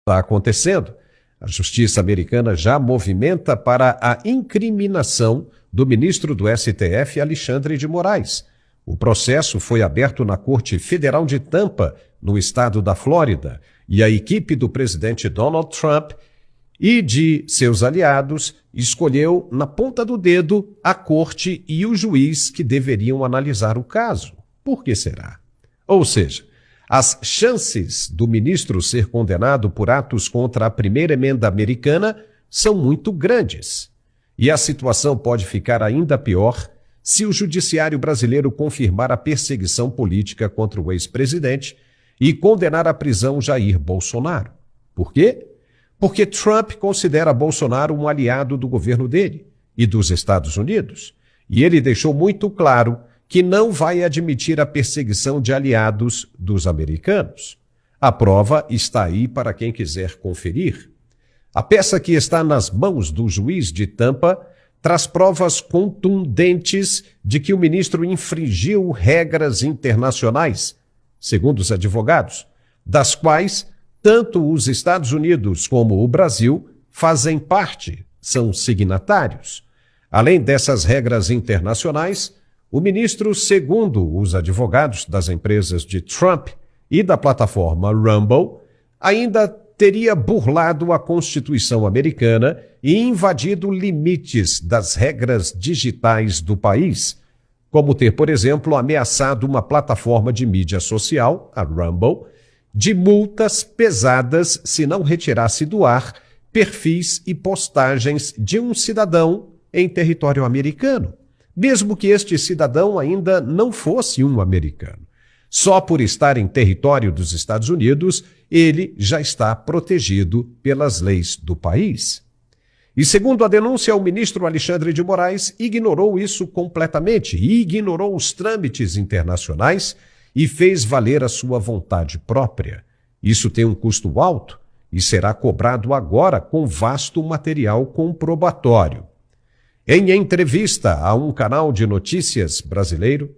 está acontecendo. A justiça americana já movimenta para a incriminação do ministro do STF, Alexandre de Moraes. O processo foi aberto na Corte Federal de Tampa, no estado da Flórida, e a equipe do presidente Donald Trump e de seus aliados escolheu na ponta do dedo a corte e o juiz que deveriam analisar o caso. Por que será? Ou seja, as chances do ministro ser condenado por atos contra a primeira emenda americana são muito grandes. E a situação pode ficar ainda pior se o judiciário brasileiro confirmar a perseguição política contra o ex-presidente e condenar à prisão Jair Bolsonaro. Por quê? Porque Trump considera Bolsonaro um aliado do governo dele e dos Estados Unidos. E ele deixou muito claro que não vai admitir a perseguição de aliados dos americanos. A prova está aí para quem quiser conferir. A peça que está nas mãos do juiz de Tampa traz provas contundentes de que o ministro infringiu regras internacionais, segundo os advogados, das quais tanto os Estados Unidos como o Brasil fazem parte, são signatários. Além dessas regras internacionais, o ministro, segundo os advogados das empresas de Trump e da plataforma Rumble, ainda teria burlado a Constituição americana e invadido limites das regras digitais do país, como ter, por exemplo, ameaçado uma plataforma de mídia social, a Rumble, de multas pesadas se não retirasse do ar perfis e postagens de um cidadão em território americano, mesmo que este cidadão ainda não fosse um americano. Só por estar em território dos Estados Unidos, ele já está protegido pelas leis do país. E segundo a denúncia, o ministro Alexandre de Moraes ignorou isso completamente e ignorou os trâmites internacionais e fez valer a sua vontade própria. Isso tem um custo alto e será cobrado agora com vasto material comprobatório. Em entrevista a um canal de notícias brasileiro,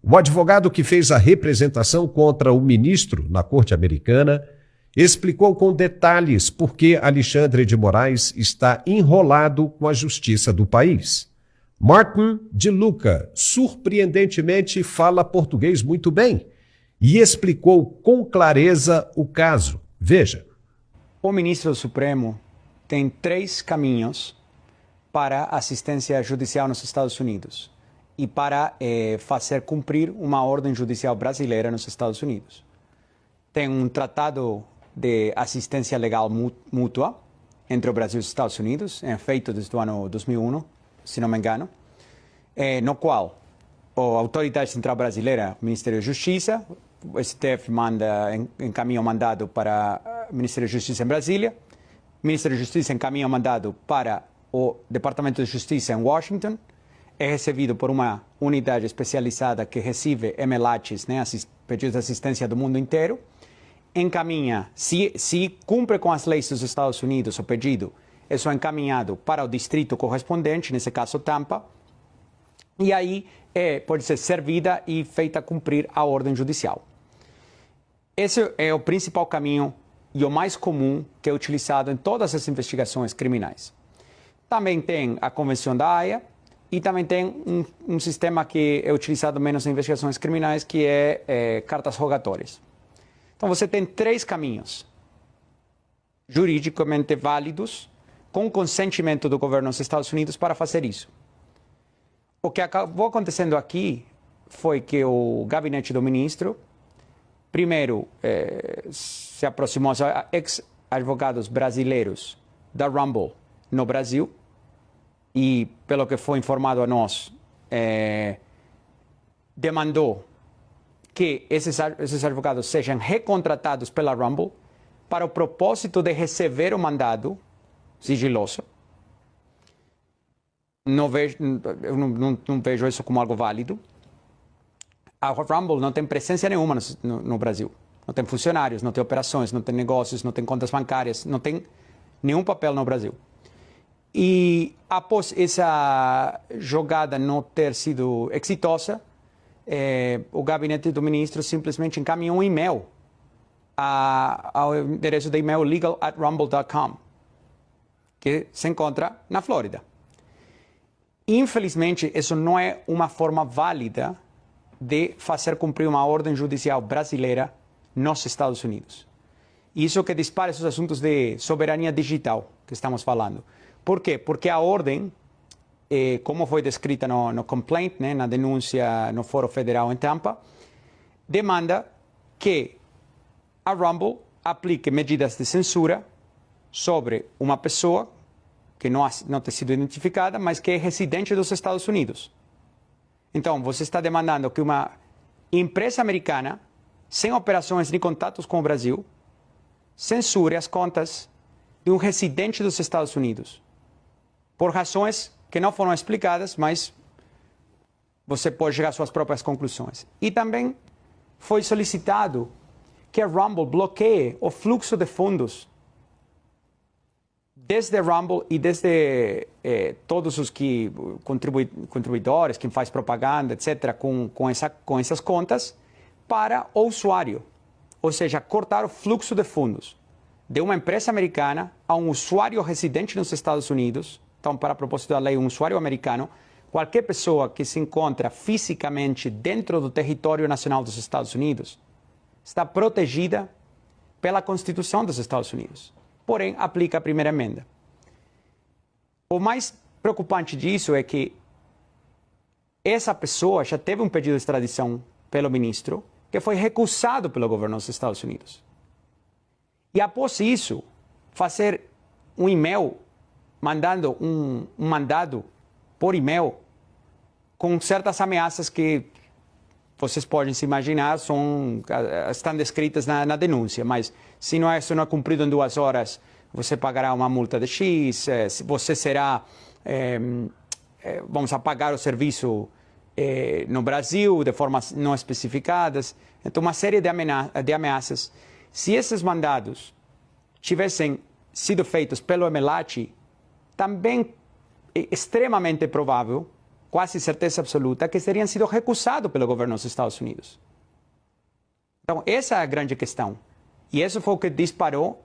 o advogado que fez a representação contra o ministro na Corte Americana explicou com detalhes por que Alexandre de Moraes está enrolado com a justiça do país. Martin de Luca, surpreendentemente, fala português muito bem e explicou com clareza o caso. Veja. O ministro do Supremo tem 3 caminhos para assistência judicial nos Estados Unidos e para fazer cumprir uma ordem judicial brasileira nos Estados Unidos. Tem um tratado de assistência legal mútua entre o Brasil e os Estados Unidos, feito desde o ano 2001, se não me engano, no qual a Autoridade Central Brasileira, o Ministério da Justiça, o STF encaminha o mandado para o Ministério da Justiça em Brasília, o Ministério da Justiça encaminha o mandado para o Departamento de Justiça em Washington, é recebido por uma unidade especializada que recebe MLATs, pedidos de assistência do mundo inteiro, encaminha, se cumpre com as leis dos Estados Unidos o pedido, é só encaminhado para o distrito correspondente, nesse caso Tampa, e aí pode ser servida e feita cumprir a ordem judicial. Esse é o principal caminho e o mais comum que é utilizado em todas as investigações criminais. Também tem a Convenção da Haia e também tem um sistema que é utilizado menos em investigações criminais, que é cartas rogatórias. Então você tem 3 caminhos juridicamente válidos com consentimento do governo dos Estados Unidos para fazer isso. O que acabou acontecendo aqui foi que o gabinete do ministro, primeiro, se aproximou aos ex-advogados brasileiros da Rumble no Brasil e, pelo que foi informado a nós, demandou que esses advogados sejam recontratados pela Rumble para o propósito de receber o mandado sigiloso. Não vejo isso como algo válido. A Rumble não tem presença nenhuma no Brasil. Não tem funcionários, não tem operações, não tem negócios, não tem contas bancárias, não tem nenhum papel no Brasil. E após essa jogada não ter sido exitosa, o gabinete do ministro simplesmente encaminhou um e-mail ao endereço de e-mail legal@rumble.com, que se encontra na Flórida. Infelizmente, isso não é uma forma válida de fazer cumprir uma ordem judicial brasileira nos Estados Unidos. Isso que dispara esses assuntos de soberania digital que estamos falando. Por quê? Porque a ordem, como foi descrita no complaint, né, na denúncia no Fórum Federal em Tampa, demanda que a Rumble aplique medidas de censura sobre uma pessoa que não tem sido identificada, mas que é residente dos Estados Unidos. Então, você está demandando que uma empresa americana, sem operações nem contatos com o Brasil, censure as contas de um residente dos Estados Unidos, por razões que não foram explicadas, mas você pode chegar às suas próprias conclusões. E também foi solicitado que a Rumble bloqueie o fluxo de fundos desde a Rumble e desde todos os que contribuidores, quem faz propaganda, etc., com essas contas, para o usuário. Ou seja, cortar o fluxo de fundos de uma empresa americana a um usuário residente nos Estados Unidos. Então, para propósito da lei, um usuário americano, qualquer pessoa que se encontra fisicamente dentro do território nacional dos Estados Unidos, está protegida pela Constituição dos Estados Unidos. Porém, aplica a primeira emenda. O mais preocupante disso é que essa pessoa já teve um pedido de extradição pelo ministro, que foi recusado pelo governo dos Estados Unidos. E após isso, fazer um e-mail, mandando um mandado por e-mail, com certas ameaças que vocês podem se imaginar, estão descritas na denúncia, mas se não é cumprido em 2 horas, você pagará uma multa de X, você será, vamos pagar o serviço no Brasil de formas não especificadas. Então, uma série de ameaças. Se esses mandados tivessem sido feitos pelo MLAT, também é extremamente provável, quase certeza absoluta, que teriam sido recusados pelo governo dos Estados Unidos. Então, essa é a grande questão. E isso foi o que disparou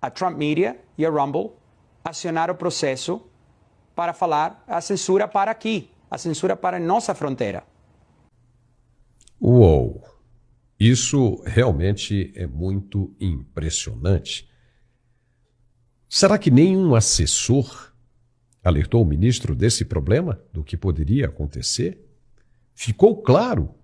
a Trump Media e a Rumble acionar o processo para falar a censura para aqui, a censura para a nossa fronteira. Uou! Isso realmente é muito impressionante. Será que nenhum assessor alertou o ministro desse problema, do que poderia acontecer? Ficou claro